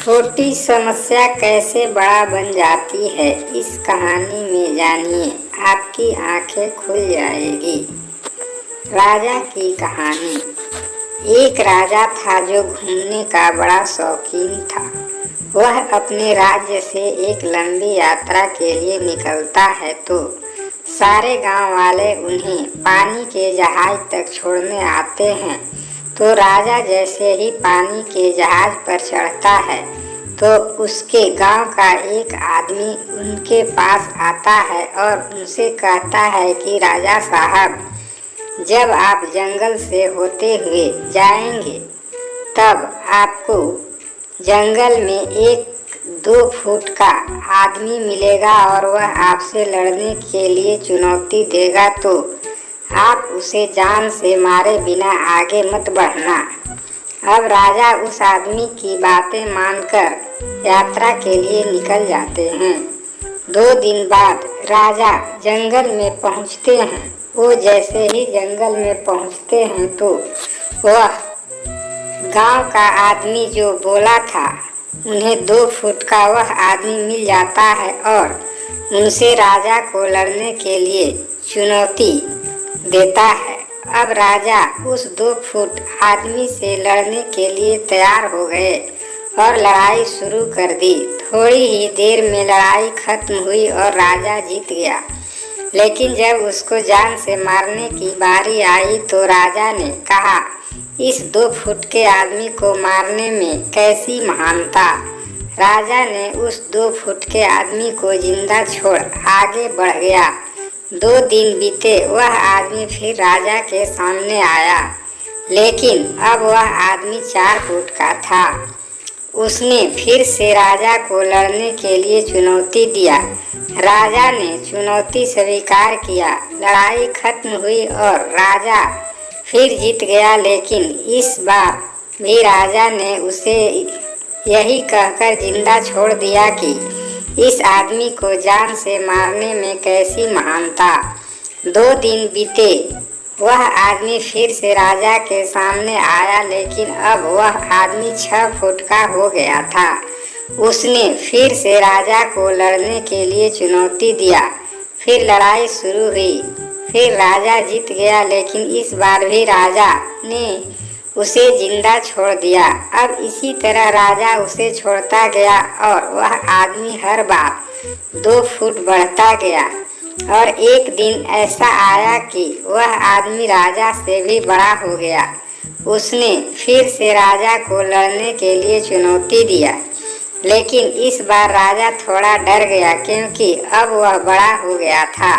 छोटी समस्या कैसे बड़ा बन जाती है, इस कहानी में जानिए, आपकी आंखें खुल जाएगी। राजा की कहानी। एक राजा था जो घूमने का बड़ा शौकीन था। वह अपने राज्य से एक लंबी यात्रा के लिए निकलता है तो सारे गांव वाले उन्हें पानी के जहाज तक छोड़ने आते हैं। तो राजा जैसे ही पानी के जहाज पर चढ़ता है तो उसके गांव का एक आदमी उनके पास आता है और उनसे कहता है कि राजा साहब, जब आप जंगल से होते हुए जाएंगे तब आपको जंगल में एक 2 फुट का आदमी मिलेगा और वह आपसे लड़ने के लिए चुनौती देगा, तो आप उसे जान से मारे बिना आगे मत बढ़ना। अब राजा उस आदमी की बातें मानकर यात्रा के लिए निकल जाते हैं। 2 दिन बाद राजा जंगल में पहुंचते हैं। वो जैसे ही जंगल में पहुंचते हैं तो वह गांव का आदमी जो बोला था उन्हें 2 फुट का वह आदमी मिल जाता है और उनसे राजा को लड़ने के लिए चुनौती देता है। अब राजा उस 2 फुट आदमी से लड़ने के लिए तैयार हो गए और लड़ाई शुरू कर दी। थोड़ी ही देर में लड़ाई खत्म हुई और राजा जीत गया। लेकिन जब उसको जान से मारने की बारी आई तो राजा ने कहा, इस 2 फुट के आदमी को मारने में कैसी महानता। राजा ने उस 2 फुट के आदमी को जिंदा छोड़ आगे बढ़ गया। 2 दिन बीते, वह आदमी फिर राजा के सामने आया, लेकिन अब वह आदमी 4 फुट का था। उसने फिर से राजा को लड़ने के लिए चुनौती दिया। राजा ने चुनौती स्वीकार किया। लड़ाई खत्म हुई और राजा फिर जीत गया, लेकिन इस बार भी राजा ने उसे यही कहकर जिंदा छोड़ दिया कि इस आदमी को जान से मारने में कैसी महानता। 2 दिन बीते, वह आदमी फिर से राजा के सामने आया, लेकिन अब वह आदमी 6 फुट का हो गया था। उसने फिर से राजा को लड़ने के लिए चुनौती दिया। फिर लड़ाई शुरू हुई। फिर राजा जीत गया, लेकिन इस बार भी राजा ने उसे जिंदा छोड़ दिया। अब इसी तरह राजा उसे छोड़ता गया और वह आदमी हर बार 2 फुट बढ़ता गया। और एक दिन ऐसा आया कि वह आदमी राजा से भी बड़ा हो गया। उसने फिर से राजा को लड़ने के लिए चुनौती दिया, लेकिन इस बार राजा थोड़ा डर गया क्योंकि अब वह बड़ा हो गया था।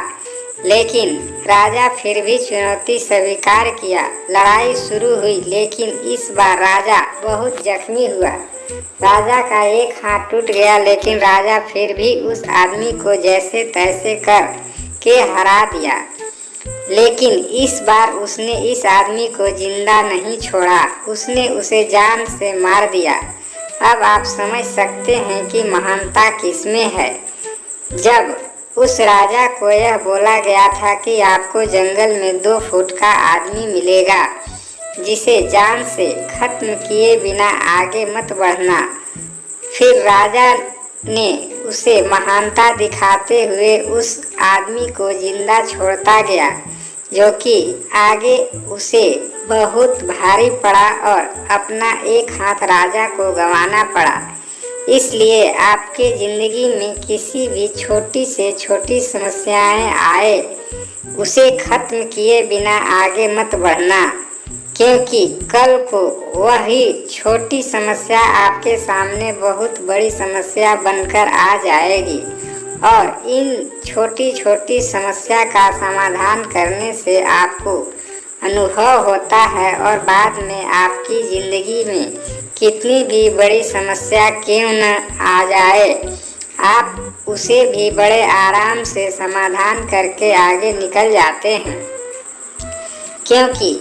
लेकिन राजा फिर भी चुनौती स्वीकार किया। लड़ाई शुरू हुई, लेकिन इस बार राजा बहुत जख्मी हुआ। राजा का एक हाथ टूट गया, लेकिन राजा फिर भी उस आदमी को जैसे तैसे कर के हरा दिया। लेकिन इस बार उसने इस आदमी को जिंदा नहीं छोड़ा, उसने उसे जान से मार दिया। अब आप समझ सकते हैं कि महानता किसमें है। जब उस राजा को यह बोला गया था कि आपको जंगल में 2 फुट का आदमी मिलेगा जिसे जान से खत्म किए बिना आगे मत बढ़ना, फिर राजा ने उसे महानता दिखाते हुए उस आदमी को जिंदा छोड़ता गया, जो कि आगे उसे बहुत भारी पड़ा और अपना एक हाथ राजा को गंवाना पड़ा। इसलिए आपके जिंदगी में किसी भी छोटी से छोटी समस्याएं आए, उसे खत्म किए बिना आगे मत बढ़ना, क्योंकि कल को वही छोटी समस्या आपके सामने बहुत बड़ी समस्या बनकर आ जाएगी। और इन छोटी छोटी समस्या का समाधान करने से आपको अनुभव होता है और बाद में आपकी जिंदगी में कितनी भी बड़ी समस्या क्यों न आ जाए, आप उसे भी बड़े आराम से समाधान करके आगे निकल जाते हैं, क्योंकि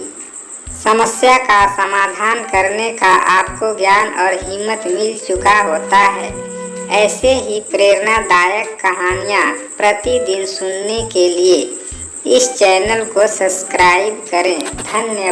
समस्या का समाधान करने का आपको ज्ञान और हिम्मत मिल चुका होता है। ऐसे ही प्रेरणादायक कहानियाँ प्रतिदिन सुनने के लिए इस चैनल को सब्सक्राइब करें। धन्यवाद।